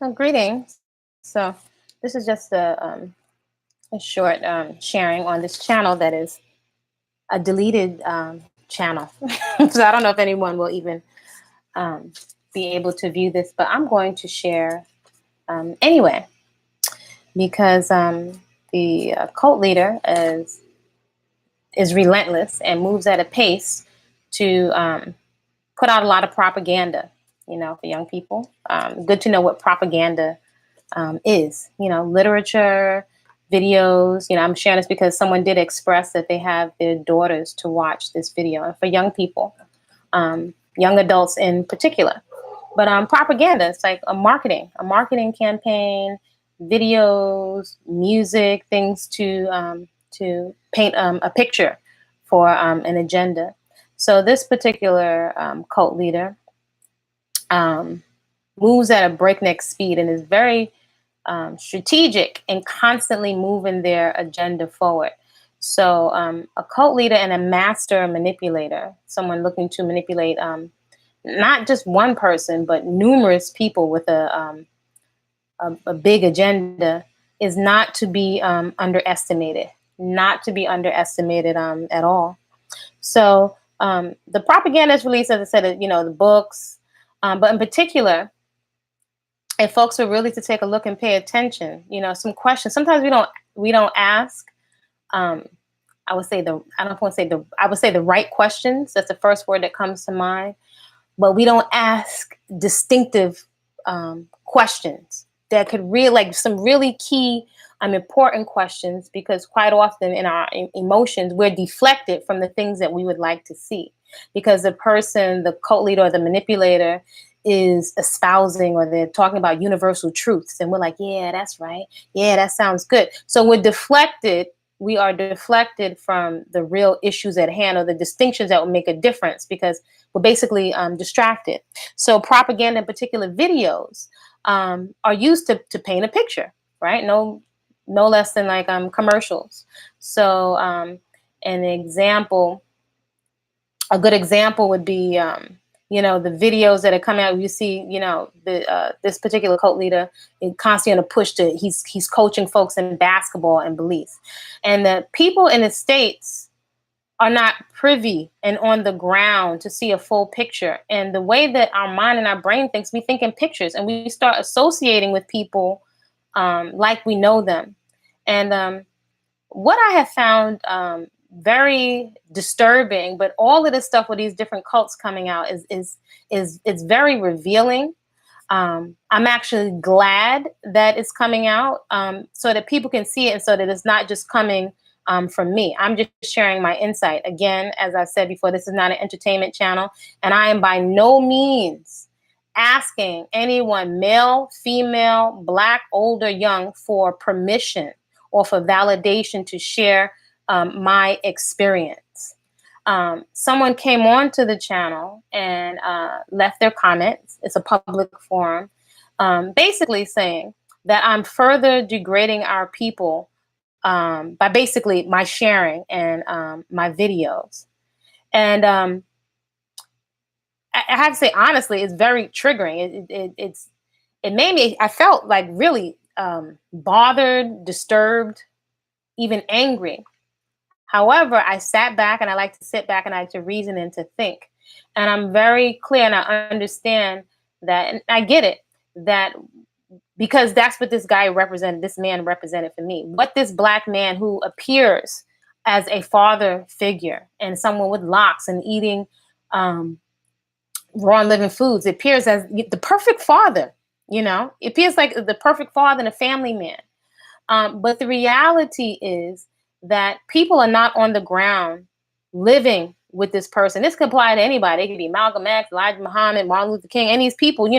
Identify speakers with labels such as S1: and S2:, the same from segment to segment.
S1: Greetings. So, this is just a short sharing on this channel that is a deleted channel. So, I don't know if anyone will even um, be able to view this, but I'm going to share anyway because the cult leader is relentless and moves at a pace to put out a lot of propaganda. For young people, good to know what propaganda is, literature, videos. I'm sharing this because someone did express that they have their daughters to watch this video, and for young people, young adults in particular. But propaganda, it's like a marketing campaign, videos, music, things to paint a picture for an agenda. So this particular cult leader um, moves at a breakneck speed and is very strategic and constantly moving their agenda forward. So, a cult leader and a master manipulator, someone looking to manipulate not just one person, but numerous people with a big agenda, is not to be underestimated, not to be underestimated at all. So, the propaganda is released, as I said, the books, but in particular, if folks were really to take a look and pay attention, some questions. Sometimes we don't ask. Um, I would say I don't want to say I would say the right questions. That's the first word that comes to mind. But we don't ask distinctive questions that could really, like some really key, important questions, because quite often in our emotions, we're deflected from the things that we would like to see, because the person, the cult leader or the manipulator, is espousing, or they're talking about universal truths, and we're like, yeah, that's right, yeah, that sounds good. So we are deflected from the real issues at hand, or the distinctions that will make a difference, because we're basically distracted. So propaganda, in particular videos, are used to paint a picture, right? No less than like commercials. So an example, a good example would be the videos that are coming out. You see, the this particular cult leader is constantly on a push to he's coaching folks in basketball in Belize, and the people in the States are not privy and on the ground to see a full picture. And the way that our mind and our brain thinks, we think in pictures, and we start associating with people like we know them. And what I have found very disturbing, but all of this stuff with these different cults coming out is very revealing. I'm actually glad that it's coming out, so that people can see it, and so that it's not just coming from me. I'm just sharing my insight. Again, as I said before, this is not an entertainment channel, and I am by no means asking anyone, male, female, black, old, or young, for permission or for validation to share my experience. Someone came on to the channel and left their comments. It's a public forum, basically saying that I'm further degrading our people by basically my sharing and my videos. And I have to say, honestly, it's very triggering. It made me. I felt like really bothered, disturbed, even angry. However, I sat back, and I like to sit back, and I like to reason and to think. And I'm very clear, and I understand that, and I get it, that because that's what this guy represented, this man represented for me. What this black man who appears as a father figure and someone with locks and eating raw and living foods, it appears as the perfect father, it appears like the perfect father and a family man. But the reality is that people are not on the ground living with this person. This could apply to anybody. It could be Malcolm X, Elijah Muhammad, Martin Luther King, and these people,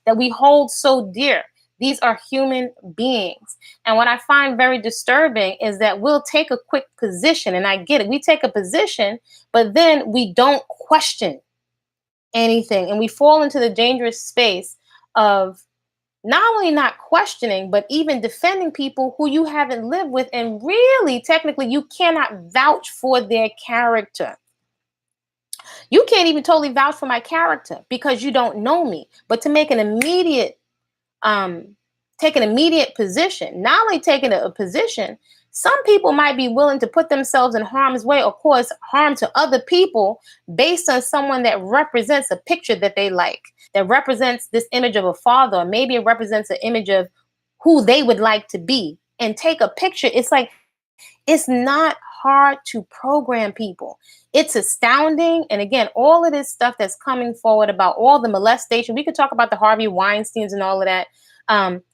S1: that we hold so dear. These are human beings. And what I find very disturbing is that we'll take a quick position, and I get it. We take a position, but then we don't question anything. And we fall into the dangerous space of not only not questioning, but even defending people who you haven't lived with. And really, technically, you cannot vouch for their character. You can't even totally vouch for my character because you don't know me. But to make an immediate take an immediate position. Not only taking a position, some people might be willing to put themselves in harm's way or cause harm to other people based on someone that represents a picture that they like, that represents this image of a father, or maybe it represents an image of who they would like to be. And take a picture. It's like, it's not hard to program people. It's astounding. And again, all of this stuff that's coming forward about all the molestation, we could talk about the Harvey Weinsteins and all of that.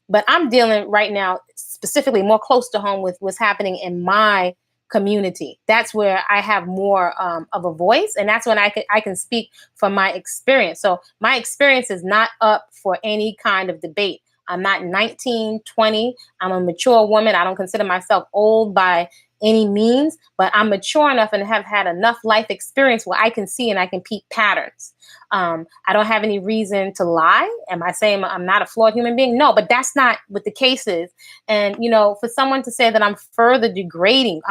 S1: But I'm dealing right now specifically more close to home with what's happening in my community. That's where I have more of a voice, and that's when I can speak from my experience. So my experience is not up for any kind of debate. I'm not 19, 20. I'm a mature woman. I don't consider myself old by any means, but I'm mature enough and have had enough life experience where I can see and I can peep patterns. I don't have any reason to lie. Am I saying I'm not a flawed human being? No, but that's not what the case is. And, for someone to say that I'm further degrading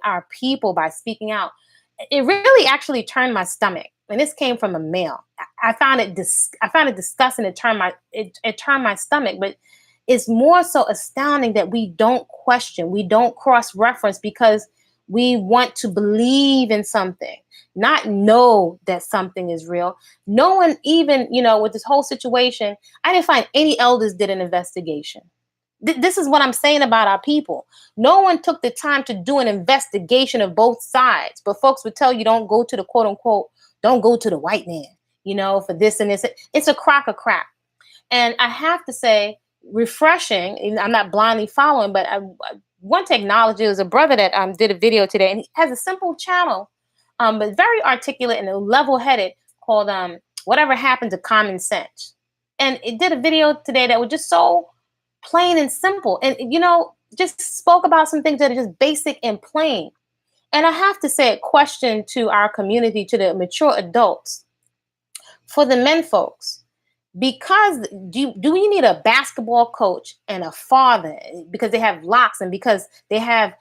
S1: our people by speaking out, it really actually turned my stomach. And this came from a male. I found it disgusting. It turned my stomach. But it's more so astounding that we don't question, we don't cross-reference, because we want to believe in something, not know that something is real. No one even, with this whole situation, I didn't find any elders did an investigation. This is what I'm saying about our people. No one took the time to do an investigation of both sides. But folks would tell you, don't go to the quote unquote, don't go to the white man, for this and this. It's a crock of crap. And I have to say, refreshing, I'm not blindly following, but I want to acknowledge it was a brother that did a video today, and he has a simple channel, but very articulate and level-headed, called Whatever Happened to Common Sense. And it did a video today that was just so plain and simple, and just spoke about some things that are just basic and plain. And I have to say, a question to our community, to the mature adults, for the men folks, because do we need a basketball coach and a father because they have locks and because they have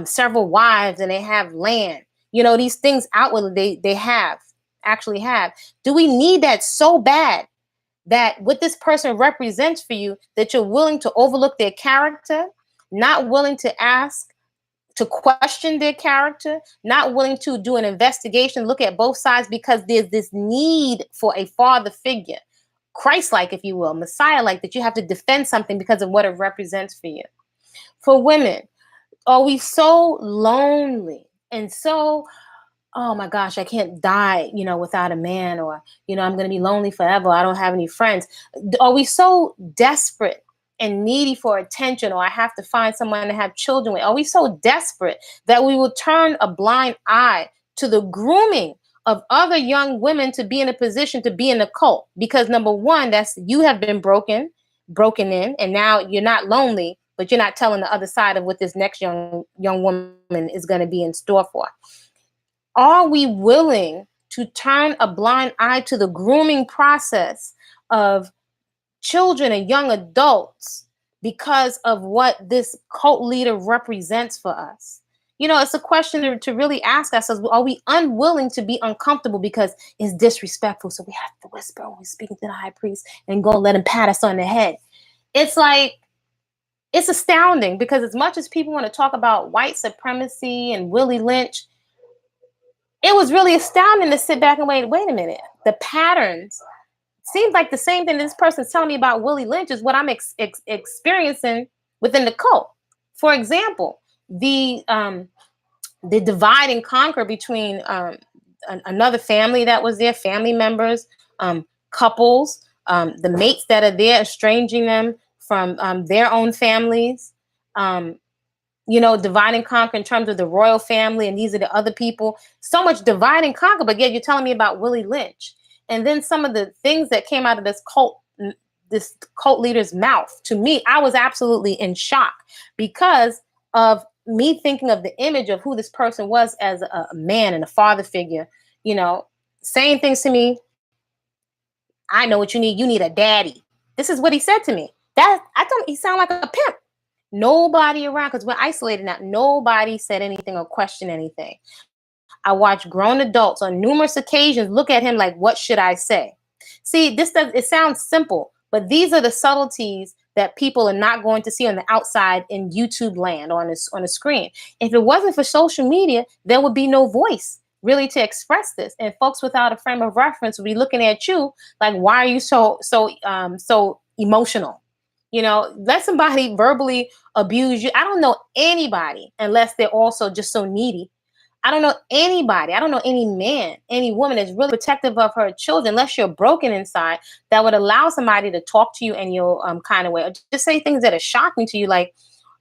S1: several wives and they have land, these things outwardly they actually have. Do we need that so bad that what this person represents for you, that you're willing to overlook their character, not willing to question their character, not willing to do an investigation, look at both sides, because there's this need for a father figure, Christ-like, if you will, Messiah-like, that you have to defend something because of what it represents for you. For women, are we so lonely and so, oh my gosh, I can't die, without a man, or, I'm going to be lonely forever, I don't have any friends. Are we so desperate and needy for attention, or I have to find someone to have children with? Are we so desperate that we will turn a blind eye to the grooming of other young women to be in a position to be in a cult? Because number one, that's, you have been broken in, and now you're not lonely, but you're not telling the other side of what this next young woman is going to be in store for. Are we willing to turn a blind eye to the grooming process of children and young adults because of what this cult leader represents for us? It's a question to really ask ourselves. Are we unwilling to be uncomfortable because it's disrespectful, so we have to whisper when we're speaking to the high priest and go let him pat us on the head? It's like, it's astounding, because as much as people want to talk about white supremacy and Willie Lynch, it was really astounding to sit back and wait a minute. The patterns seems like the same thing this person's telling me about Willie Lynch is what I'm experiencing within the cult. For example, the divide and conquer between another family that was there, family members, couples, the mates that are there, estranging them from their own families, divide and conquer in terms of the royal family, and these are the other people. So much divide and conquer, but yet you're telling me about Willie Lynch. And then some of the things that came out of this cult leader's mouth, to me, I was absolutely in shock, because of me thinking of the image of who this person was as a man and a father figure, saying things to me. I know what you need. You need a daddy. This is what he said to me. That I thought he sounded like a pimp. Nobody around, because we're isolated now. Nobody said anything or questioned anything. I watched grown adults on numerous occasions look at him like, what should I say? See, it sounds simple, But these are the subtleties that people are not going to see on the outside in YouTube land on a screen. If it wasn't for social media, there would be no voice really to express this, and folks without a frame of reference would be looking at you like, why are you so emotional? Let somebody verbally abuse you. I don't know anybody, unless they're also just so needy. I don't know anybody. I don't know any man, any woman that's really protective of her children, unless you're broken inside, that would allow somebody to talk to you in your kind of way, or just say things that are shocking to you, like,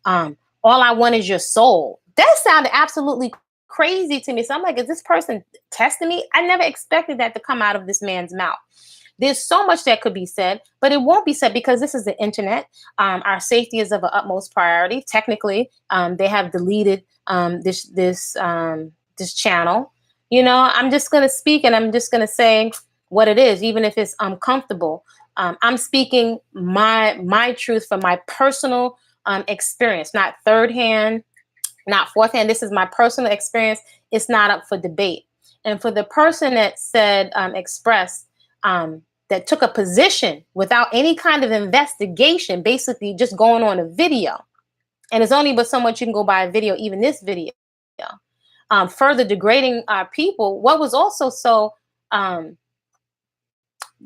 S1: all I want is your soul. That sounded absolutely crazy to me. So I'm like, is this person testing me? I never expected that to come out of this man's mouth. There's so much that could be said, but it won't be said because this is the internet. Our safety is of the utmost priority. Technically, they have deleted this channel. I'm just gonna speak, and I'm just gonna say what it is, even if it's uncomfortable. I'm speaking my truth from my personal experience, not third hand, not fourth hand. This is my personal experience. It's not up for debate. And for the person that said, expressed, that took a position without any kind of investigation, basically just going on a video, and it's only but so much you can go by a video, even this video, further degrading our people. What was also so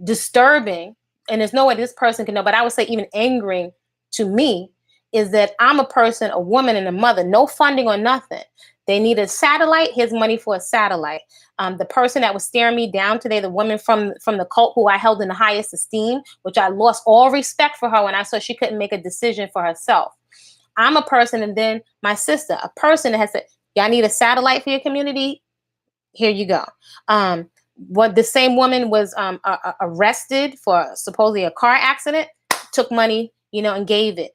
S1: disturbing, and there's no way this person can know, but I would say even angering to me, is that I'm a person, a woman, and a mother, no funding or nothing. They need a satellite. Here's money for a satellite. The person that was staring me down today, the woman from the cult who I held in the highest esteem, which I lost all respect for her when I saw she couldn't make a decision for herself. I'm a person, and then my sister, a person that has said, y'all need a satellite for your community? Here you go. What the same woman was arrested for supposedly a car accident, took money, and gave it,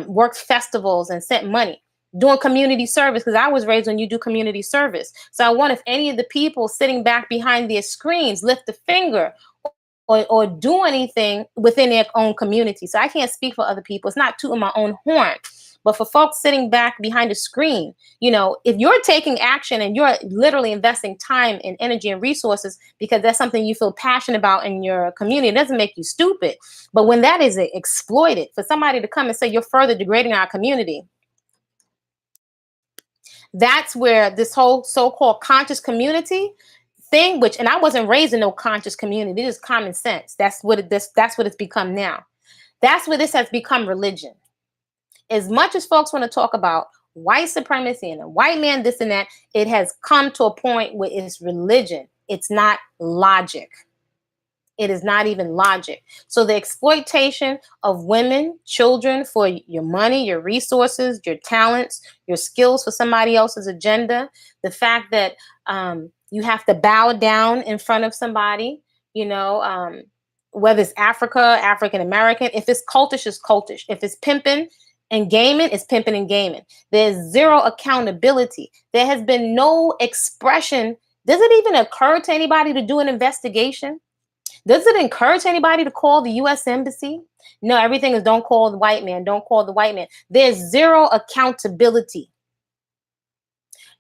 S1: worked festivals and sent money, doing community service, because I was raised when you do community service. So I wonder if any of the people sitting back behind their screens lift a finger or do anything within their own community. So I can't speak for other people. It's not tooting my own horn. But for folks sitting back behind a screen, if you're taking action and you're literally investing time and energy and resources because that's something you feel passionate about in your community, it doesn't make you stupid. But when that is exploited, for somebody to come and say you're further degrading our community, that's where this whole so-called conscious community thing, and I wasn't raised in no conscious community. It is common sense. That's what it's become now. That's where this has become religion. As much as folks want to talk about white supremacy and a white man, this and that, it has come to a point where it's religion. It's not logic. It is not even logic. So the exploitation of women, children for your money, your resources, your talents, your skills for somebody else's agenda, the fact that you have to bow down in front of somebody, whether it's African American, if it's cultish, it's cultish. If it's pimping and gaming, it's pimping and gaming. There's zero accountability. There has been no expression. Does it even occur to anybody to do an investigation? Does it encourage anybody to call the U.S. Embassy? No, everything is don't call the white man. Don't call the white man. There's zero accountability.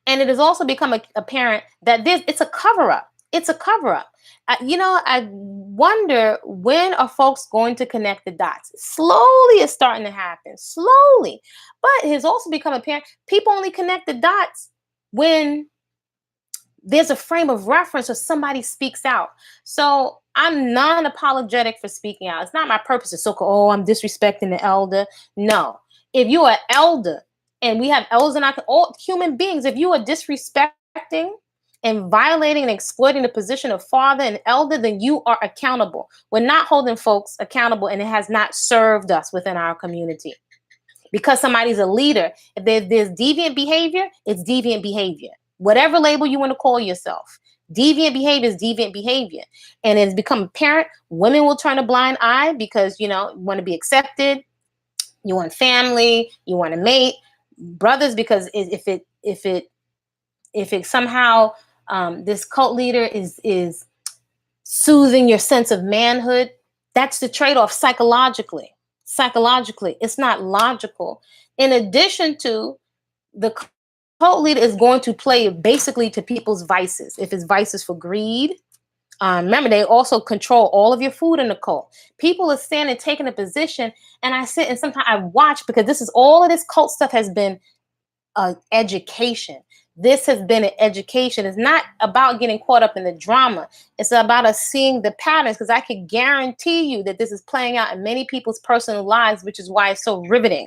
S1: And it has also become apparent that it's a cover-up. It's a cover-up. I wonder, when are folks going to connect the dots? Slowly it's starting to happen. Slowly. But it has also become apparent people only connect the dots when there's a frame of reference or somebody speaks out. So I'm non-apologetic for speaking out. It's not my purpose to I'm disrespecting the elder. No. If you're an elder, and we have elders in all human beings, if you are disrespecting and violating and exploiting the position of father and elder, then you are accountable. We're not holding folks accountable, and it has not served us within our community. Because somebody's a leader, if there's deviant behavior, it's deviant behavior. Whatever label you want to call yourself. Deviant behavior is deviant behavior. And it's become apparent, women will turn a blind eye because, you want to be accepted. You want family, you want to mate. Brothers, because if it somehow this cult leader is soothing your sense of manhood, that's the trade-off psychologically. Psychologically, it's not logical. In addition to, the cult leader is going to play basically to people's vices. If it's vices for greed, Remember, they also control all of your food in the cult. People are standing, taking a position, and I sit and sometimes I watch because this is all of this cult stuff has been education. This has been an education. It's not about getting caught up in the drama. It's about us seeing the patterns because I can guarantee you that this is playing out in many people's personal lives, which is why it's so riveting,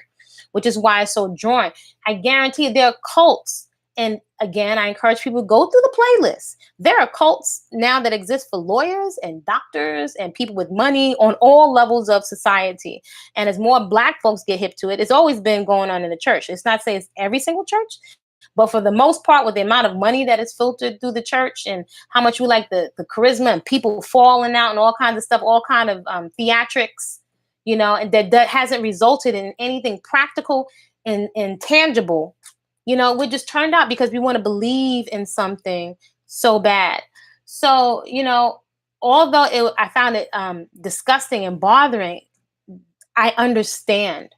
S1: which is why it's so drawing. I guarantee there are cults. And again, I encourage people to go through the playlist. There are cults now that exist for lawyers and doctors and people with money on all levels of society. And as more Black folks get hip to it, it's always been going on in the church. It's not saying it's every single church, but for the most part, with the amount of money that is filtered through the church and how much we like the charisma and people falling out and all kinds of stuff, all kind of theatrics, and that hasn't resulted in anything practical and tangible. We just turned out because we want to believe in something so bad. So, although I found it disgusting and bothering, I understand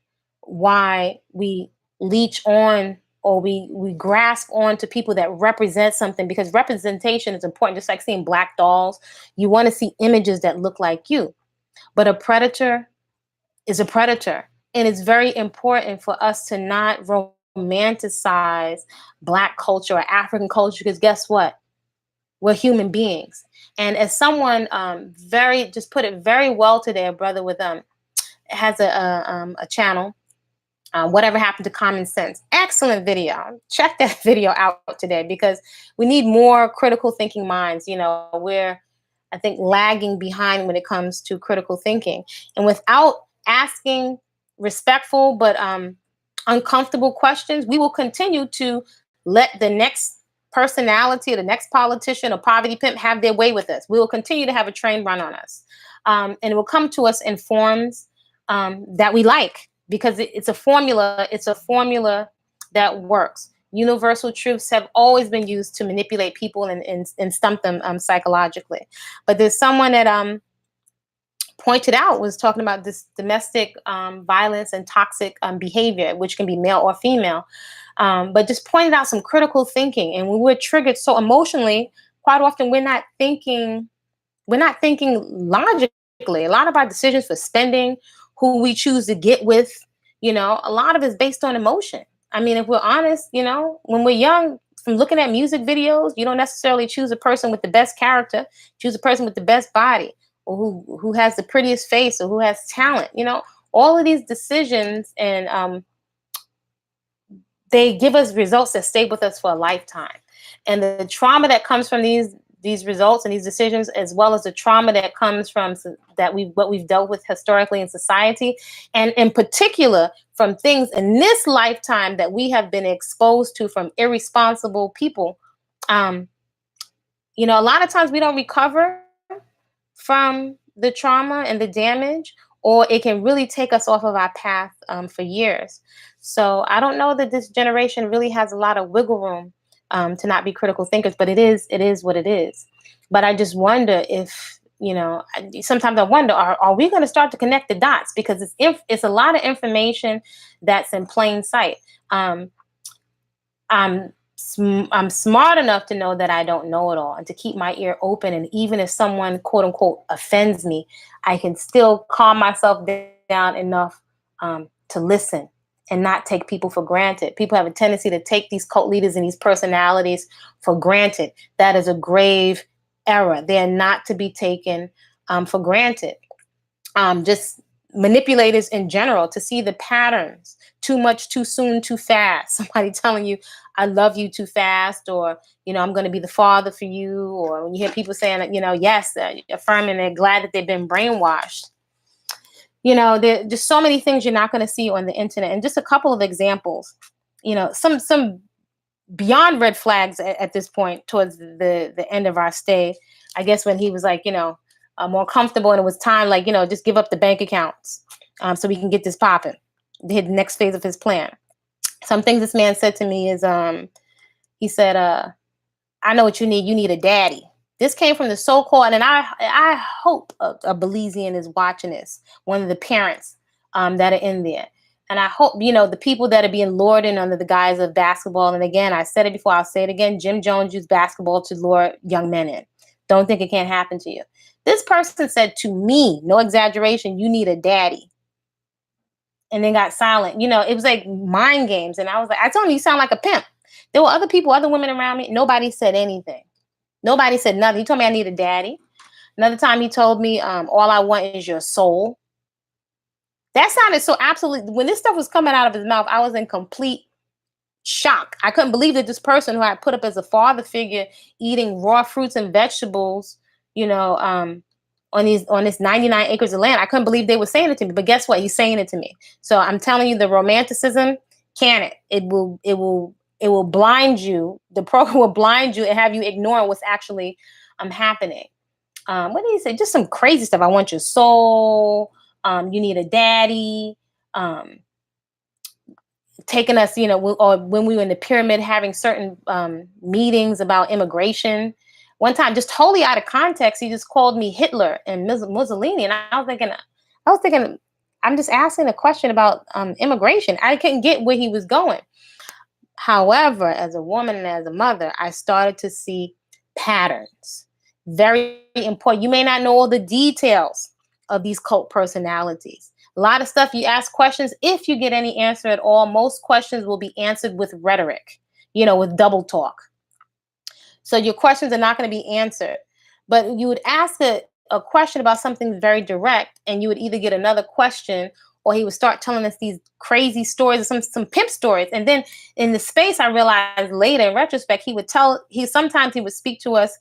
S1: why we leech on or we grasp on to people that represent something, because representation is important. Just like seeing black dolls, you want to see images that look like you. But a predator is a predator. And it's very important for us to not romanticize Black culture or African culture, because guess what? We're human beings. And as someone just put it very well today, a brother with has a channel, Whatever Happened to Common Sense. Excellent video. Check that video out today, because we need more critical thinking minds. We're, I think, lagging behind when it comes to critical thinking. And without asking respectful but uncomfortable questions, we will continue to let the next personality or the next politician or poverty pimp have their way with us. We will continue to have a train run on us. And it will come to us in forms that we like, because it's a formula. It's a formula that works. Universal truths have always been used to manipulate people and stump them psychologically. But there's someone that pointed out, was talking about this domestic violence and toxic behavior, which can be male or female, but just pointed out some critical thinking. And when we're triggered so emotionally, quite often we're not thinking logically. A lot of our decisions for spending, who we choose to get with, a lot of it is based on emotion. I mean, if we're honest, when we're young, from looking at music videos, you don't necessarily choose a person with the best character, choose a person with the best body, or who has the prettiest face, or who has talent. All of these decisions, and they give us results that stay with us for a lifetime. And the trauma that comes from these results and these decisions, as well as the trauma that comes from what we've dealt with historically in society, and in particular from things in this lifetime that we have been exposed to from irresponsible people. A lot of times we don't recover from the trauma and the damage, or it can really take us off of our path for years. So I don't know that this generation really has a lot of wiggle room to not be critical thinkers, but it is what it is. But I just wonder if, sometimes I wonder, are we going to start to connect the dots? Because it's a lot of information that's in plain sight. I'm smart enough to know that I don't know it all, and to keep my ear open. And even if someone, quote unquote, offends me, I can still calm myself down enough to listen and not take people for granted. People have a tendency to take these cult leaders and these personalities for granted. That is a grave error. They are not to be taken for granted. Just manipulators in general, to see the patterns: too much, too soon, too fast. Somebody telling you, I love you too fast, or, I'm going to be the father for you. Or when you hear people saying, yes, affirming they're glad that they've been brainwashed. There's just so many things you're not going to see on the internet. And just a couple of examples, some beyond red flags at this point, towards the end of our stay, I guess, when he was like, more comfortable, and it was time, like, just give up the bank accounts so we can get this popping. The next phase of his plan. Some things this man said to me is, he said, I know what you need. You need a daddy. This came from the so-called, and I hope a Belizean is watching this, one of the parents that are in there. And I hope, the people that are being lured in under the guise of basketball. And again, I said it before, I'll say it again. Jim Jones used basketball to lure young men in. Don't think it can't happen to you. This person said to me, no exaggeration, you need a daddy. And then got silent. It was like mind games. And I was like, I told him, you sound like a pimp. There were other people, other women around me. Nobody said anything. Nobody said nothing. He told me I need a daddy. Another time he told me, all I want is your soul. That sounded so absolutely, when this stuff was coming out of his mouth, I was in complete shock. I couldn't believe that this person who I put up as a father figure, eating raw fruits and vegetables, on this 99 acres of land, I couldn't believe they were saying it to me. But guess what? He's saying it to me. So I'm telling you, the romanticism, can it? It will blind you. The program will blind you and have you ignore what's actually happening. What did he say? Just some crazy stuff. I want your soul. You need a daddy. Taking us, or when we were in the pyramid having certain meetings about immigration. One time, just totally out of context, he just called me Hitler and Mussolini, and I was thinking, I'm just asking a question about immigration. I couldn't get where he was going. However, as a woman and as a mother, I started to see patterns. Very important. You may not know all the details of these cult personalities. A lot of stuff you ask questions, if you get any answer at all, most questions will be answered with rhetoric, with double talk. So your questions are not going to be answered. But you would ask a question about something very direct, and you would either get another question, or he would start telling us these crazy stories, or some pimp stories. And then in the space, I realized later in retrospect, sometimes he would speak to us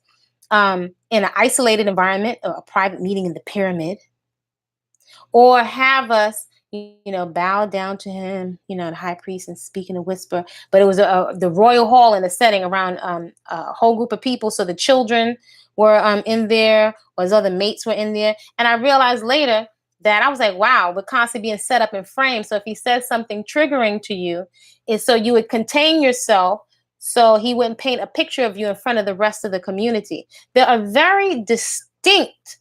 S1: in an isolated environment, or a private meeting in the pyramid, or have us, bow down to him, the high priest, and speak in a whisper. But it was the royal hall in a setting around a whole group of people. So the children were in there, or his other mates were in there. And I realized later that I was like, wow, we're constantly being set up and framed. So if he says something triggering to you, is so you would contain yourself, so he wouldn't paint a picture of you in front of the rest of the community. There are very distinct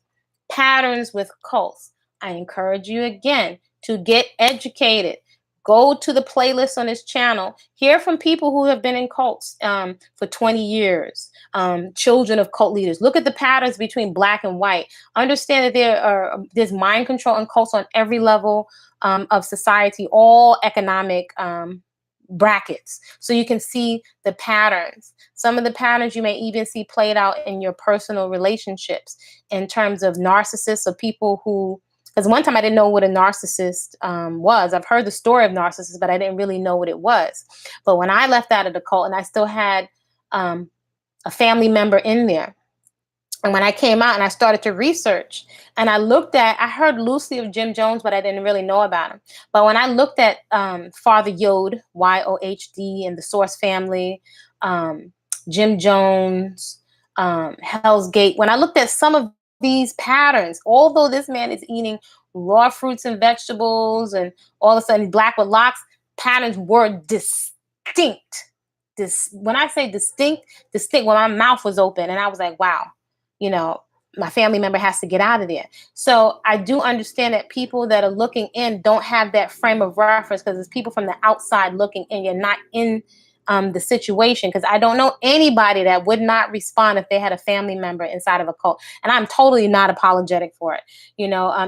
S1: patterns with cults. I encourage you again to get educated. Go to the playlist on this channel. Hear from people who have been in cults for 20 years, children of cult leaders. Look at the patterns between black and white. Understand that there's mind control and cults on every level of society, all economic brackets. So you can see the patterns. Some of the patterns you may even see played out in your personal relationships in terms of narcissists, or people who, because one time I didn't know what a narcissist was. I've heard the story of narcissists, but I didn't really know what it was. But when I left out of the cult, and I still had a family member in there, and when I came out and I started to research, and I heard loosely of Jim Jones, but I didn't really know about him. But when I looked at Father Yod, Yohd, and the Source family, Jim Jones, Hell's Gate, when I looked at some of these patterns, although this man is eating raw fruits and vegetables and all of a sudden black with locks, patterns were distinct. When I say distinct, when my mouth was open and I was like, wow, my family member has to get out of there. So I do understand that people that are looking in don't have that frame of reference, because it's people from the outside looking in. You're not in the situation, because I don't know anybody that would not respond if they had a family member inside of a cult. And I'm totally not apologetic for it.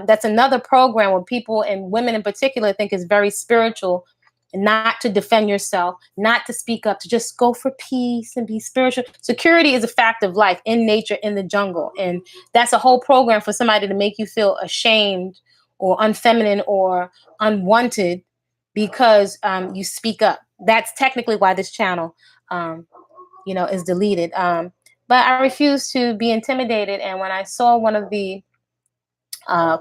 S1: That's another program where people, and women in particular, think is very spiritual, not to defend yourself, not to speak up, to just go for peace and be spiritual. Security is a fact of life in nature, in the jungle. And that's a whole program for somebody to make you feel ashamed or unfeminine or unwanted because you speak up. That's technically why this channel, is deleted. But I refuse to be intimidated. And when I saw one of the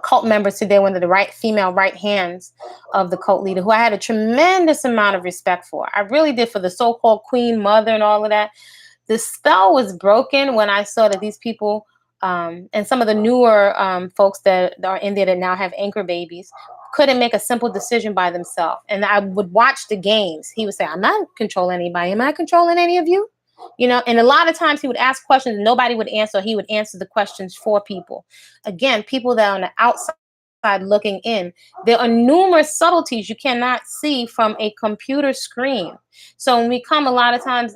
S1: cult members today, one of the female right hands of the cult leader, who I had a tremendous amount of respect for. I really did, for the so-called queen mother and all of that. The spell was broken when I saw that these people, and some of the newer folks that are in there that now have anchor babies, couldn't make a simple decision by themselves. And I would watch the games. He would say, I'm not controlling anybody. Am I controlling any of you? And a lot of times he would ask questions and nobody would answer. He would answer the questions for people. Again, people that are on the outside looking in. There are numerous subtleties you cannot see from a computer screen. So when we come, a lot of times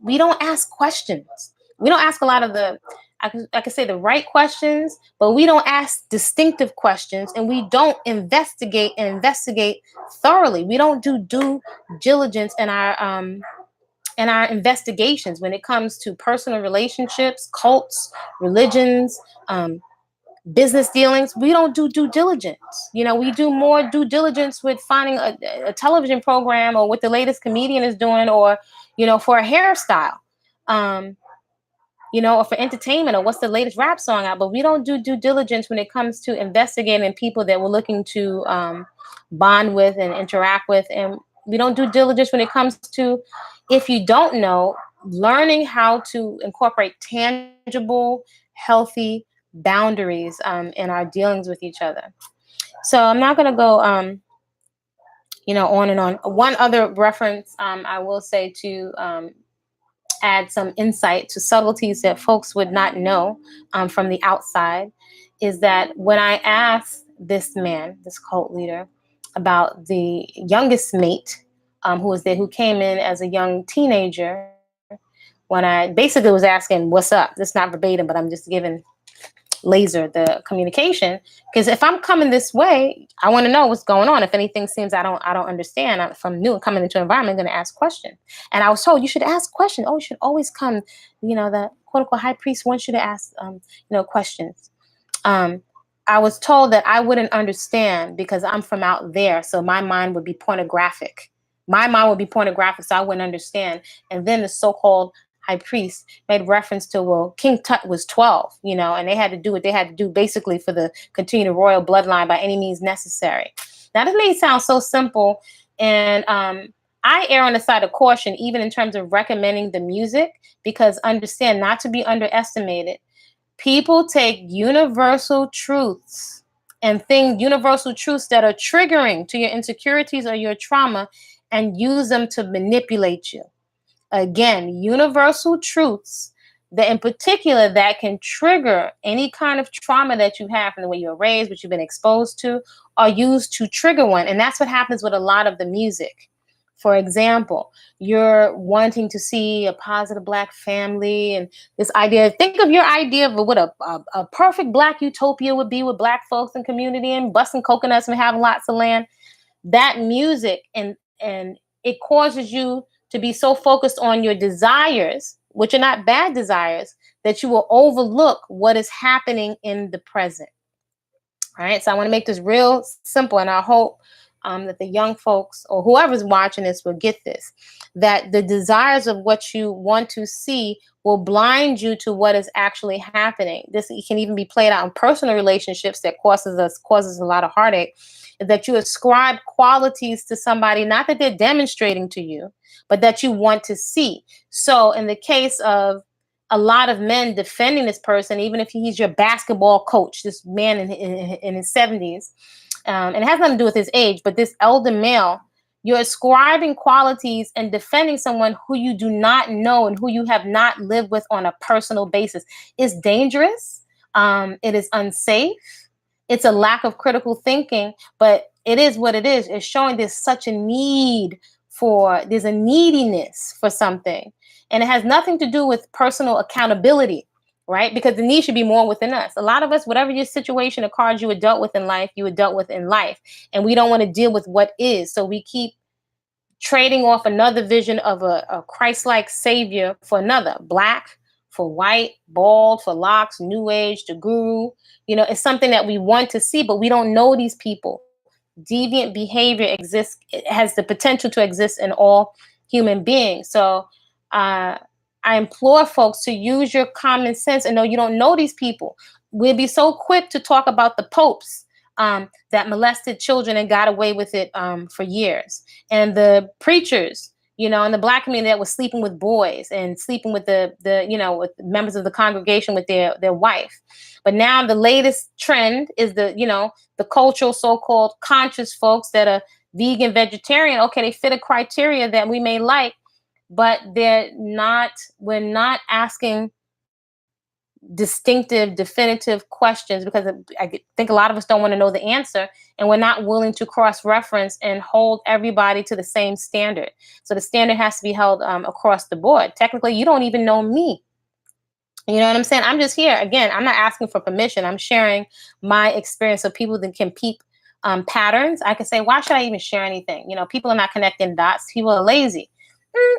S1: we don't ask questions. We don't ask a lot of the, I could say the right questions, but we don't ask distinctive questions, and we don't investigate thoroughly. We don't do due diligence in our investigations when it comes to personal relationships, cults, religions, um, business dealings. We don't do due diligence. We do more due diligence with finding a television program, or what the latest comedian is doing, or for a hairstyle. Um, or for entertainment, or what's the latest rap song out. But we don't do due diligence when it comes to investigating people that we're looking to bond with and interact with. And we don't do diligence when it comes to, if you don't know, learning how to incorporate tangible, healthy boundaries in our dealings with each other. So I'm not going to go, on and on. One other reference I will say to add some insight to subtleties that folks would not know from the outside, is that when I asked this man, this cult leader, about the youngest mate who was there, who came in as a young teenager, when I basically was asking, what's up? This is not verbatim, but I'm just giving laser the communication, because if I'm coming this way, I want to know what's going on. If anything seems I don't understand, if I'm new and coming into an environment, I'm going to ask questions. And I was told, you should ask questions. Oh, you should always come. The quote unquote high priest wants you to ask questions. I was told that I wouldn't understand because I'm from out there, so my mind would be pornographic. So I wouldn't understand. And then the so-called high priest made reference to, well, King Tut was 12, and they had to do what they had to do basically for the continued royal bloodline by any means necessary. Now, this may sound so simple, and I err on the side of caution, even in terms of recommending the music, because understand, not to be underestimated, people take universal truths universal truths that are triggering to your insecurities or your trauma, and use them to manipulate you. Again, universal truths that in particular that can trigger any kind of trauma that you have from the way you were raised, what you've been exposed to, are used to trigger one. And that's what happens with a lot of the music. For example, you're wanting to see a positive Black family, and this idea, think of your idea of what a perfect Black utopia would be, with Black folks and community and busting coconuts and having lots of land. That music and it causes you to be so focused on your desires, which are not bad desires, that you will overlook what is happening in the present. All right. So I want to make this real simple, and I hope that the young folks or whoever's watching this will get this, that the desires of what you want to see will blind you to what is actually happening. This can even be played out in personal relationships that causes a lot of heartache, that you ascribe qualities to somebody, not that they're demonstrating to you, but that you want to see. So in the case of a lot of men defending this person, even if he's your basketball coach, this man in his 70s, and it has nothing to do with his age, but this elder male, you're ascribing qualities and defending someone who you do not know and who you have not lived with on a personal basis. It's dangerous. It is unsafe. It's a lack of critical thinking, but it is what it is. It's showing there's such a there's a neediness for something. And it has nothing to do with personal accountability, right? Because the need should be more within us. A lot of us, whatever your situation or cards you were dealt with in life, you were dealt with in life. And we don't want to deal with what is. So we keep trading off another vision of a Christ-like savior for another. Black for white, bald for locks, new age to guru. It's something that we want to see, but we don't know these people. Deviant behavior exists, it has the potential to exist in all human beings. So I implore folks to use your common sense and know you don't know these people. We'll be so quick to talk about the popes that molested children and got away with it for years, and the preachers, in the Black community that was sleeping with boys and sleeping with the with members of the congregation with their wife. But now the latest trend is the cultural so-called conscious folks that are vegan, vegetarian. Okay, they fit a criteria that we may like, but we're not asking distinctive, definitive questions, because I think a lot of us don't want to know the answer, and we're not willing to cross-reference and hold everybody to the same standard. So the standard has to be held across the board. Technically, you don't even know me. You know what I'm saying? I'm just here. Again, I'm not asking for permission. I'm sharing my experience so people that can peep patterns. I can say, why should I even share anything? People are not connecting dots. People are lazy.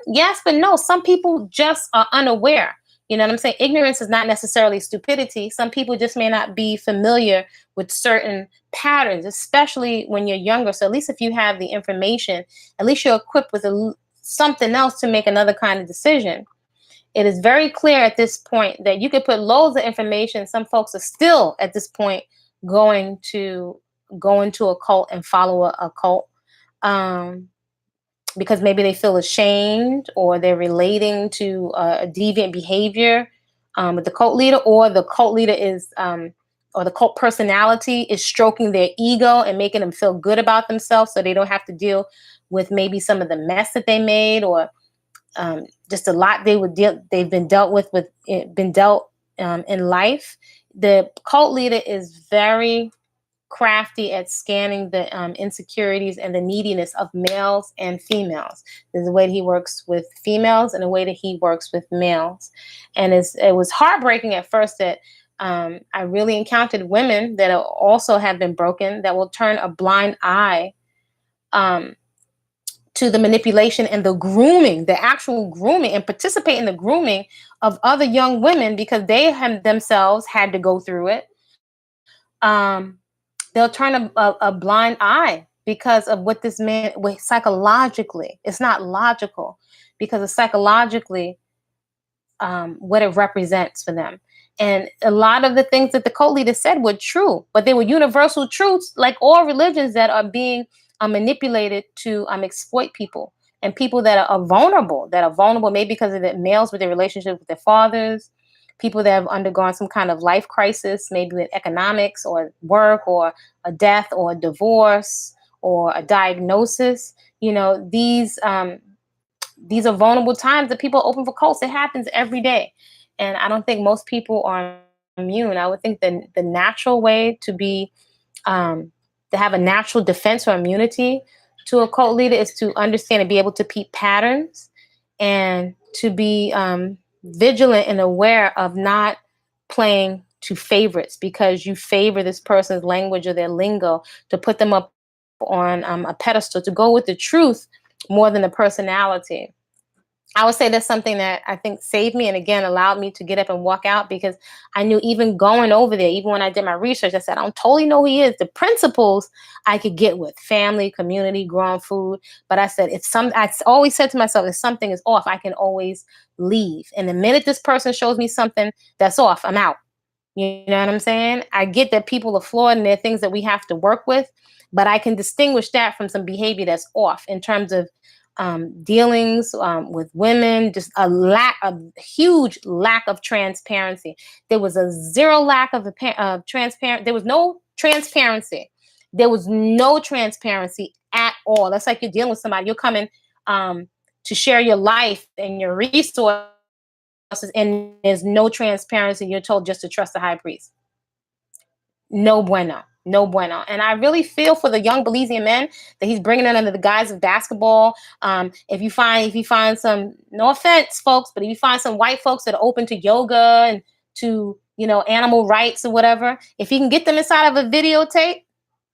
S1: Yes, but no. Some people just are unaware. You know what I'm saying? Ignorance is not necessarily stupidity. Some people just may not be familiar with certain patterns, especially when you're younger. So at least if you have the information, at least you're equipped with something else to make another kind of decision. It is very clear at this point that you could put loads of information. Some folks are still at this point going to go into a cult and follow a cult, um, because maybe they feel ashamed or they're relating to a deviant behavior with the cult leader, or the cult leader is, or the cult personality is stroking their ego and making them feel good about themselves so they don't have to deal with maybe some of the mess that they made, or just a lot they've been dealt with been dealt in life. The cult leader is very crafty at scanning the insecurities and the neediness of males and females. There's a way that he works with females and a way that he works with males, and it was heartbreaking at first that I really encountered women that also have been broken, that will turn a blind eye um, to the manipulation and the grooming, the actual grooming, and participate in the grooming of other young women because they have themselves had to go through it. Um, they'll turn a blind eye because of what this man, psychologically, it's not logical, because of psychologically what it represents for them. And a lot of the things that the cult leader said were true, but they were universal truths, like all religions that are being manipulated to exploit people, and people that are vulnerable, maybe because of the males with their relationship with their fathers, people that have undergone some kind of life crisis, maybe with economics or work or a death or a divorce or a diagnosis. These are vulnerable times that people open for cults. It happens every day. And I don't think most people are immune. I would think that the natural way to have a natural defense or immunity to a cult leader is to understand and be able to peep patterns, and to be vigilant and aware of not playing to favorites because you favor this person's language or their lingo, to put them up on a pedestal, to go with the truth more than the personality. I would say that's something that I think saved me and again allowed me to get up and walk out, because I knew, even going over there, even when I did my research, I said, I don't totally know who he is. The principles I could get with family, community, growing food. But I said, I always said to myself, if something is off, I can always leave. And the minute this person shows me something that's off, I'm out. You know what I'm saying? I get that people are flawed and there are things that we have to work with, but I can distinguish that from some behavior that's off in terms of dealings with women, just a huge lack of transparency. There was a zero lack of transparent. There was no transparency. There was no transparency at all. That's like you're dealing with somebody. You're coming to share your life and your resources, and there's no transparency. You're told just to trust the high priest. No bueno. No bueno. And I really feel for the young Belizean men that he's bringing in under the guise of basketball. If you find some, no offense, folks, but if you find some white folks that are open to yoga and to animal rights or whatever, if he can get them inside of a videotape,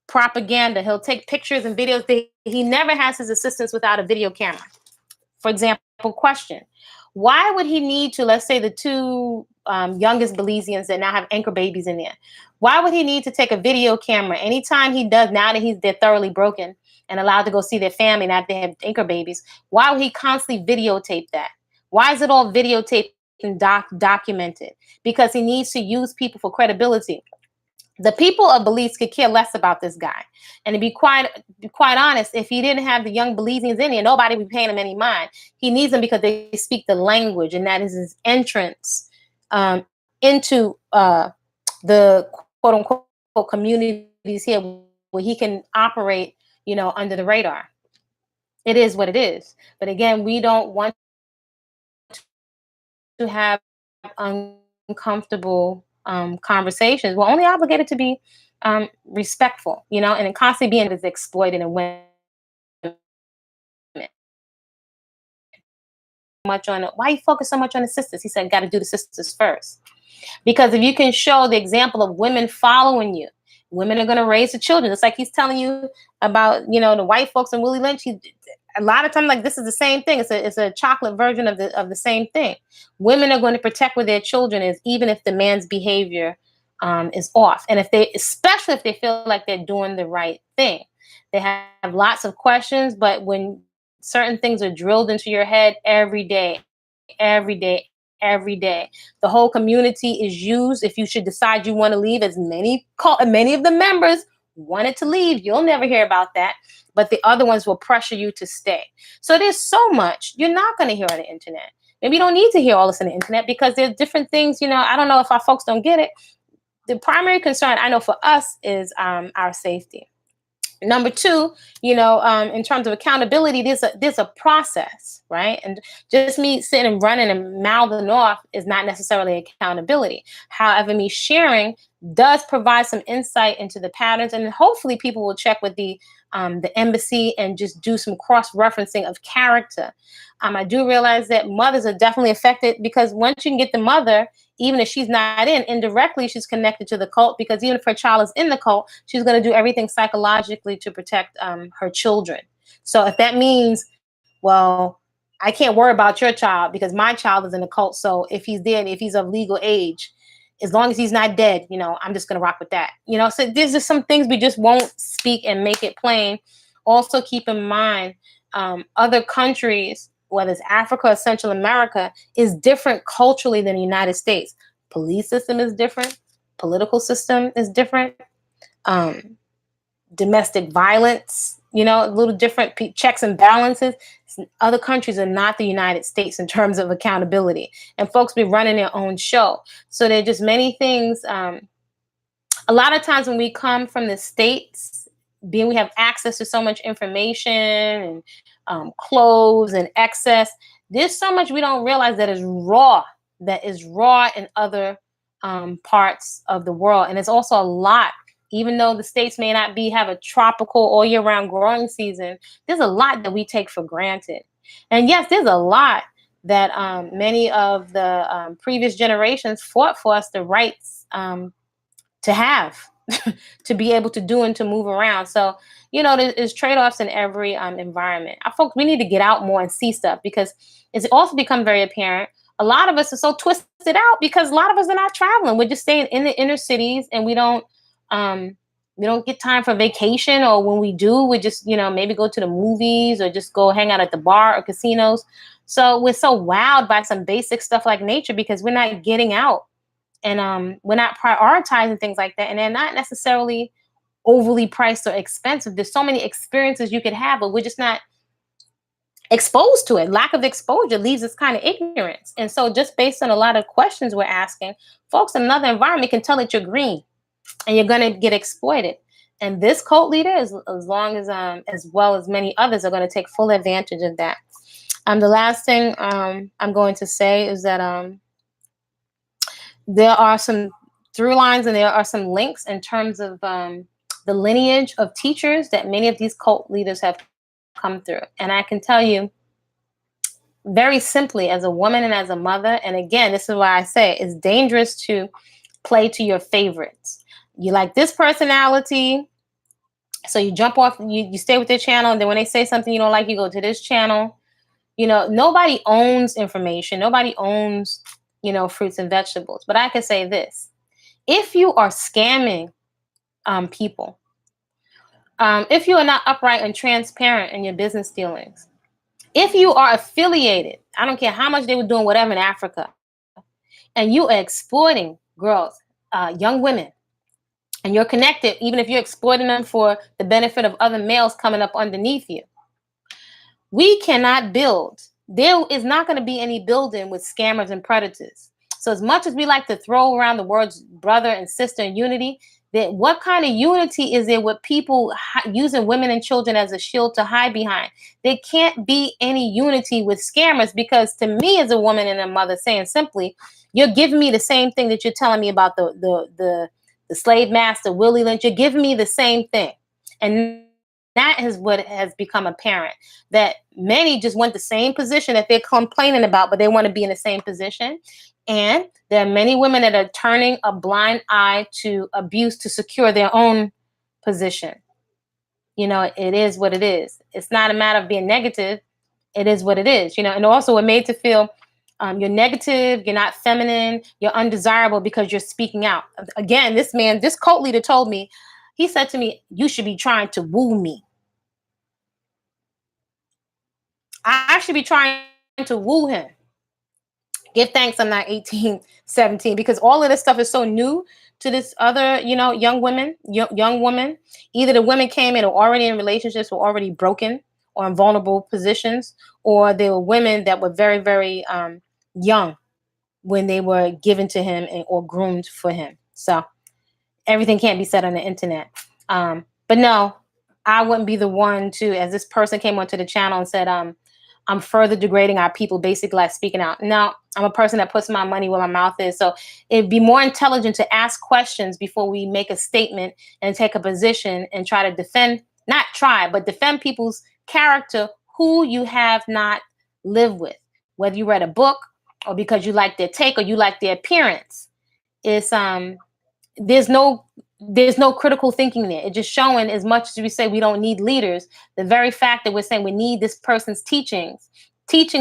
S1: propaganda. He'll take pictures and videos. He never has his assistance without a video camera. For example, question: why would he need to, let's say the two youngest Belizeans that now have anchor babies in there, why would he need to take a video camera anytime he does, now that they're thoroughly broken and allowed to go see their family now that they have anchor babies? Why would he constantly videotape that? Why is it all videotaped and documented? Because he needs to use people for credibility. The people of Belize could care less about this guy. And to be quite honest, if he didn't have the young Belizeans in here, nobody would be paying him any mind. He needs them because they speak the language, and that is his entrance into the quote unquote communities here, where he can operate, under the radar. It is what it is. But again, we don't want to have uncomfortable conversations. We're only obligated to be respectful, and constantly being is exploited and women. much on why you focus so much on the sisters? He said, got to do the sisters first. Because if you can show the example of women following you, women are going to raise the children. It's like he's telling you about, the white folks and Willie Lynch. A lot of times, like, this is the same thing. It's a chocolate version of the same thing. Women are going to protect where their children is, even if the man's behavior is off, and especially if they feel like they're doing the right thing. They have lots of questions, but when certain things are drilled into your head every day, every day, every day. The whole community is used. If you should decide you want to leave, as many of the members wanted to leave, you'll never hear about that. But the other ones will pressure you to stay. So there's so much you're not going to hear on the internet. Maybe you don't need to hear all this on the internet because there's different things. I don't know if our folks don't get it. The primary concern I know for us is our safety. Number two, in terms of accountability, there's a process, right? And just me sitting and running and mouthing off is not necessarily accountability. However, me sharing does provide some insight into the patterns, and hopefully people will check with the embassy and just do some cross-referencing of character. I do realize that mothers are definitely affected because once you can get the mother, even if she's not indirectly, she's connected to the cult, because even if her child is in the cult, she's going to do everything psychologically to protect her children. So if that means, well, I can't worry about your child because my child is in the cult. So if he's there, if he's of legal age, as long as he's not dead, I'm just going to rock with that. So there's just some things we just won't speak and make it plain. Also keep in mind, other countries, whether it's Africa or Central America, is different culturally than the United States. Police system is different. Political system is different. Domestic violence, a little different, checks and balances. Other countries are not the United States in terms of accountability. And folks be running their own show. So there are just many things. A lot of times when we come from the States, being we have access to so much information and clothes and excess, there's so much we don't realize that is raw in other parts of the world. And it's also a lot. Even though the States may not have a tropical all year round growing season, there's a lot that we take for granted. And yes, there's a lot that many of the previous generations fought for us the rights to have, to be able to do and to move around. So, there's trade-offs in every environment. Folks, we need to get out more and see stuff, because it's also become very apparent. A lot of us are so twisted out because a lot of us are not traveling. We're just staying in the inner cities, and we don't get time for vacation, or when we do, we just, maybe go to the movies or just go hang out at the bar or casinos. So we're so wowed by some basic stuff like nature because we're not getting out, and we're not prioritizing things like that. And they're not necessarily overly priced or expensive. There's so many experiences you could have, but we're just not exposed to it. Lack of exposure leaves us kind of ignorance. And so just based on a lot of questions we're asking, folks in another environment can tell that you're green and you're going to get exploited. And this cult leader, as well as many others, are going to take full advantage of that. The last thing I'm going to say is that there are some through lines and there are some links in terms of the lineage of teachers that many of these cult leaders have come through. And I can tell you very simply, as a woman and as a mother, and again, this is why I say it's dangerous to play to your favorites. You like this personality, so you jump off, you stay with their channel, and then when they say something you don't like, you go to this channel. Nobody owns information. Nobody owns, fruits and vegetables. But I can say this. If you are scamming people, if you are not upright and transparent in your business dealings, if you are affiliated, I don't care how much they were doing whatever in Africa, and you are exploiting girls, young women, and you're connected, even if you're exploiting them for the benefit of other males coming up underneath you, we cannot build. There is not going to be any building with scammers and predators. So as much as we like to throw around the words brother and sister and unity, that what kind of unity is there with people using women and children as a shield to hide behind? There can't be any unity with scammers, because to me as a woman and a mother, saying simply, you're giving me the same thing that you're telling me about the slave master, Willie Lynch. You're giving me the same thing. And that is what has become apparent, that many just want the same position that they're complaining about, but they want to be in the same position. And there are many women that are turning a blind eye to abuse to secure their own position. It is what it is. It's not a matter of being negative. It is what it is. And also we're made to feel you're negative, you're not feminine, you're undesirable because you're speaking out. Again, this cult leader told me, he said to me, you should be trying to woo me. I should be trying to woo him. Give thanks I'm not 18, 17, because all of this stuff is so new to this other, young woman. Either the women came in or already in relationships, were already broken or in vulnerable positions, or they were women that were very, very young when they were given to him or groomed for him. So everything can't be said on the internet. But no, I wouldn't be the one to, as this person came onto the channel and said, I'm further degrading our people, basically like speaking out. No, I'm a person that puts my money where my mouth is. So it'd be more intelligent to ask questions before we make a statement and take a position and try to defend, not try, but defend people's character who you have not lived with, whether you read a book or because you like their take or you like their appearance. It's there's no critical thinking there. It's just showing, as much as we say we don't need leaders, the very fact that we're saying we need this person's teachings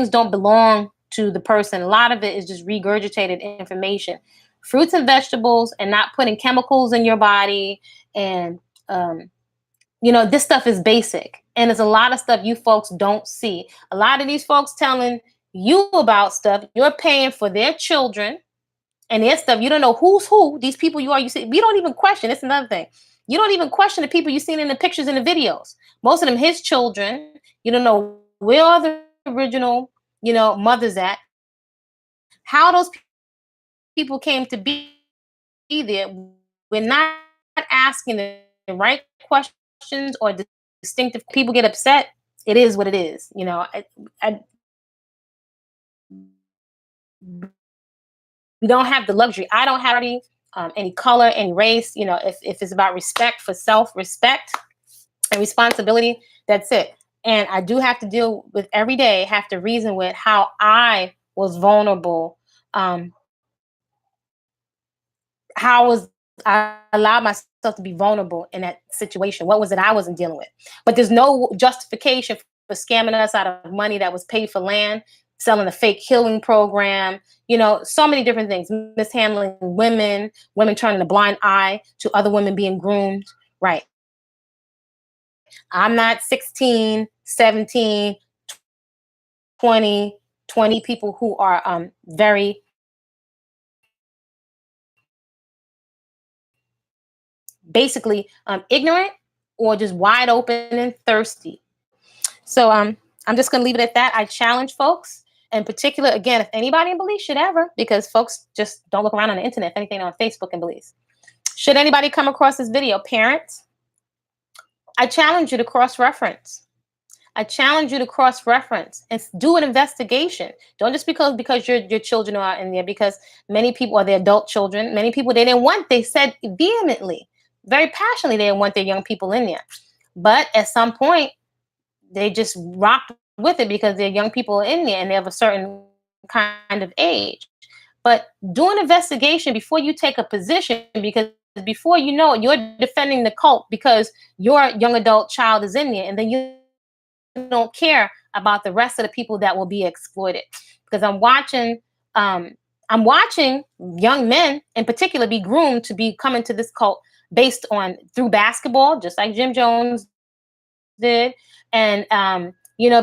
S1: don't belong to the person. A lot of it is just regurgitated information. Fruits and vegetables, and not putting chemicals in your body. And this stuff is basic. And there's a lot of stuff you folks don't see. A lot of these folks telling you about stuff, you're paying for their children and their stuff. You don't know who's who. These people you see. We don't even question. It's another thing. You don't even question the people you've seen in the pictures and the videos. Most of them, his children. You don't know where are the original, mothers at. How those people came to be there. We're not asking the right questions or distinctive. People get upset. It is what it is. We don't have the luxury. I don't have any color, any race. If it's about respect for self-respect and responsibility, that's it. And I do have to deal with every day, have to reason with how I was vulnerable. How was I allowed myself to be vulnerable in that situation? What was it I wasn't dealing with? But there's no justification for scamming us out of money that was paid for land, selling a fake healing program, so many different things, mishandling women turning a blind eye to other women being groomed. Right. I'm not 16, 17, 20 people who are very ignorant or just wide open and thirsty. So I'm just going to leave it at that. I challenge folks, in particular, again, if anybody in Belize should ever, because folks just don't look around on the internet, if anything on Facebook in Belize. Should anybody come across this video, parents, I challenge you to cross-reference. I challenge you to cross-reference and do an investigation. Don't just because your children are in there, because many people are their adult children. Many people they said vehemently, very passionately, they didn't want their young people in there. But at some point, they just rocked with it because they're young people in there and they have a certain kind of age. But do an investigation before you take a position, because before you know it, you're defending the cult because your young adult child is in there, and then you don't care about the rest of the people that will be exploited. Because I'm watching young men in particular be groomed to be coming to this cult based on through basketball, just like Jim Jones did. And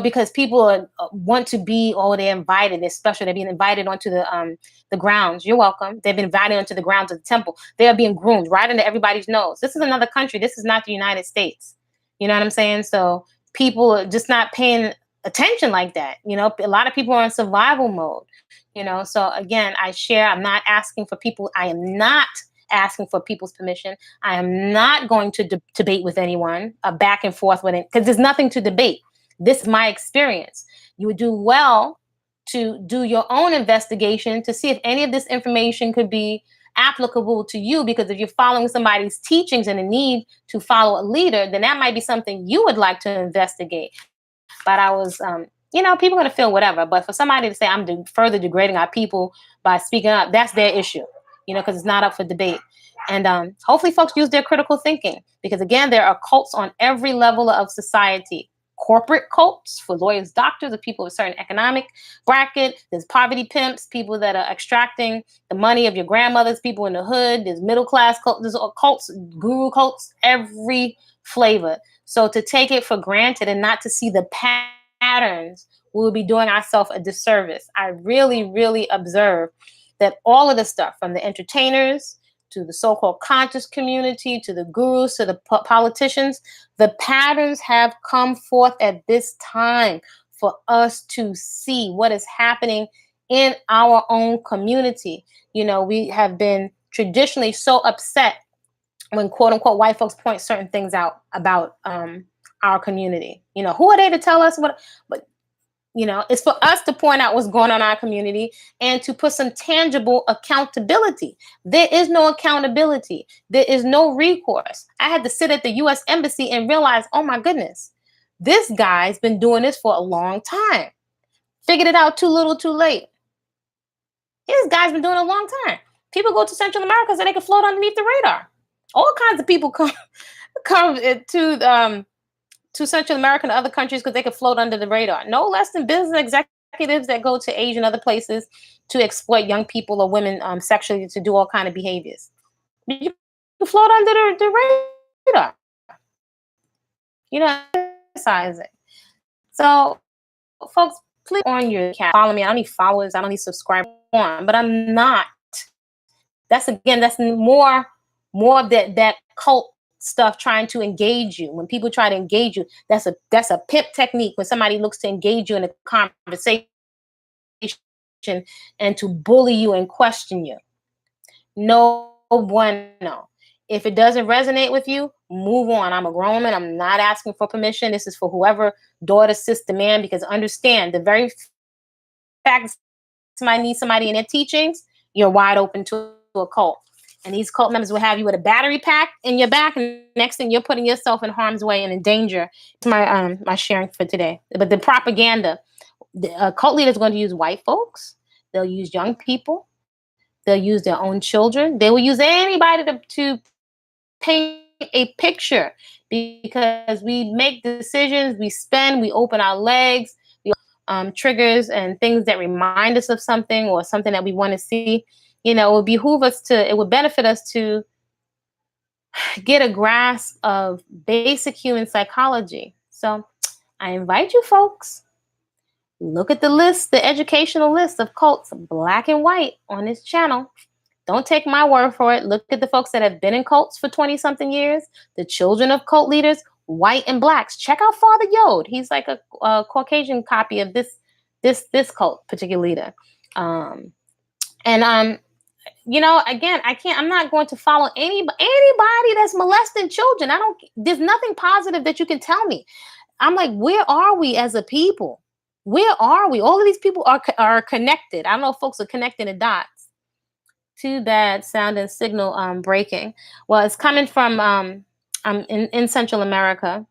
S1: because people want to be, they're invited, they're special, they're being invited onto the grounds. You're welcome. They've been invited onto the grounds of the temple. They are being groomed right under everybody's nose. This is another country. This is not the United States. You know what I'm saying? So people are just not paying attention like that. A lot of people are in survival mode. So again, I'm not asking for people. I am not asking for people's permission. I am not going to debate with anyone, back and forth with it, because there's nothing to debate. This is my experience. You would do well to do your own investigation to see if any of this information could be applicable to you, because if you're following somebody's teachings and the need to follow a leader, then that might be something you would like to investigate. But I was, people are going to feel whatever. But for somebody to say I'm further degrading our people by speaking up, that's their issue, because it's not up for debate. And hopefully folks use their critical thinking, because, again, there are cults on every level of society. Corporate cults for lawyers, doctors, or people of a certain economic bracket. There's poverty pimps, people that are extracting the money of your grandmothers, people in the hood. There's middle class cults, there's cults, guru cults, every flavor. So to take it for granted and not to see the patterns, we will be doing ourselves a disservice. I really, really observe that all of the stuff, from the entertainers to the so-called conscious community, to the gurus, to the politicians, the patterns have come forth at this time for us to see what is happening in our own community. We have been traditionally so upset when, quote unquote, white folks point certain things out about our community. Who are they to tell us what? But it's for us to point out what's going on in our community and to put some tangible accountability. There is no accountability. There is no recourse. I had to sit at the U.S. Embassy and realize, oh my goodness, this guy's been doing this for a long time. Figured it out too little, too late. This guy's been doing it a long time. People go to Central America so they can float underneath the radar. All kinds of people come to Central America and other countries because they can float under the radar. No less than business executives that go to Asia and other places to exploit young people or women sexually, to do all kind of behaviors. You can float under the radar. Exercise it. So, folks, please on your cat. Follow me. I don't need followers. I don't need subscribers. But I'm not. That's more of that cult stuff trying to engage you. When people try to engage you, that's a pimp technique. When somebody looks to engage you in a conversation and to bully you and question you. No bueno. If it doesn't resonate with you, move on. I'm a grown man. I'm not asking for permission. This is for whoever daughter, sister, man, because understand the very fact somebody needs somebody in their teachings, you're wide open to a cult. And these cult members will have you with a battery pack in your back, and next thing you're putting yourself in harm's way and in danger. It's my sharing for today. But the propaganda, the cult leaders are going to use white folks. They'll use young people. They'll use their own children. They will use anybody to paint a picture, because we make decisions, we spend, we open our legs, we triggers and things that remind us of something or something that we want to see. It would benefit us to get a grasp of basic human psychology. So I invite you folks, look at the list, the educational list of cults, black and white, on this channel. Don't take my word for it. Look at the folks that have been in cults for 20-something years, the children of cult leaders, white and blacks. Check out Father Yod. He's like a Caucasian copy of this cult particular leader. Again, I'm not going to follow anybody that's molesting children. There's nothing positive that you can tell me. I'm like, where are we as a people? Where are we? All of these people are connected. I don't know if folks are connecting the dots. Too bad, sound and signal breaking. Well, it's coming from in Central America.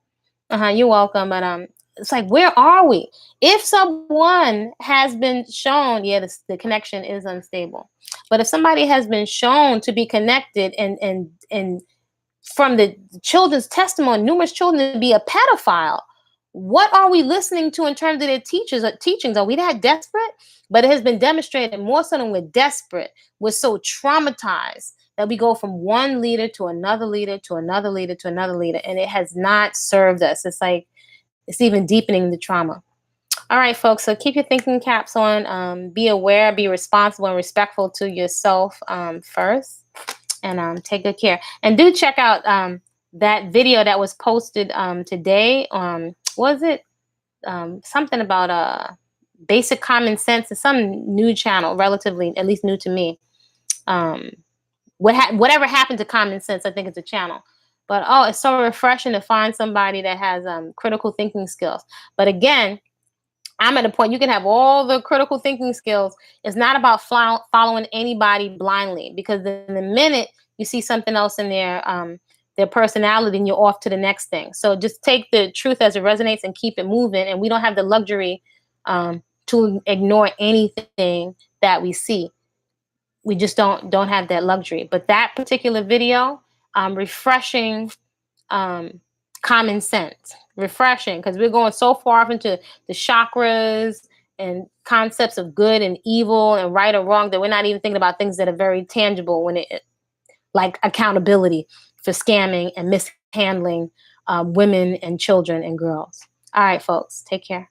S1: You're welcome. But it's like, where are we? If someone has been shown, the connection is unstable. But if somebody has been shown to be connected and from the children's testimony, numerous children, to be a pedophile, what are we listening to in terms of their teachings? Are we that desperate? But it has been demonstrated more so than we're desperate. We're so traumatized that we go from one leader to another leader to another leader to another leader. And it has not served us. It's like, it's even deepening the trauma. All right, folks. So keep your thinking caps on. Be aware, be responsible and respectful to yourself first. And take good care. And do check out that video that was posted today. Was it something about basic common sense? It's some new channel, relatively, at least new to me. Whatever happened to common sense, I think it's a channel. But it's so refreshing to find somebody that has critical thinking skills. But again, I'm at a point you can have all the critical thinking skills. It's not about following anybody blindly, because in the minute you see something else in their personality, and you're off to the next thing. So just take the truth as it resonates and keep it moving. And we don't have the luxury to ignore anything that we see. We just don't have that luxury. But that particular video, refreshing, um, common sense, refreshing, because we're going so far off into the chakras and concepts of good and evil and right or wrong that we're not even thinking about things that are very tangible, when it, like accountability for scamming and mishandling women and children and girls. All right, folks, take care.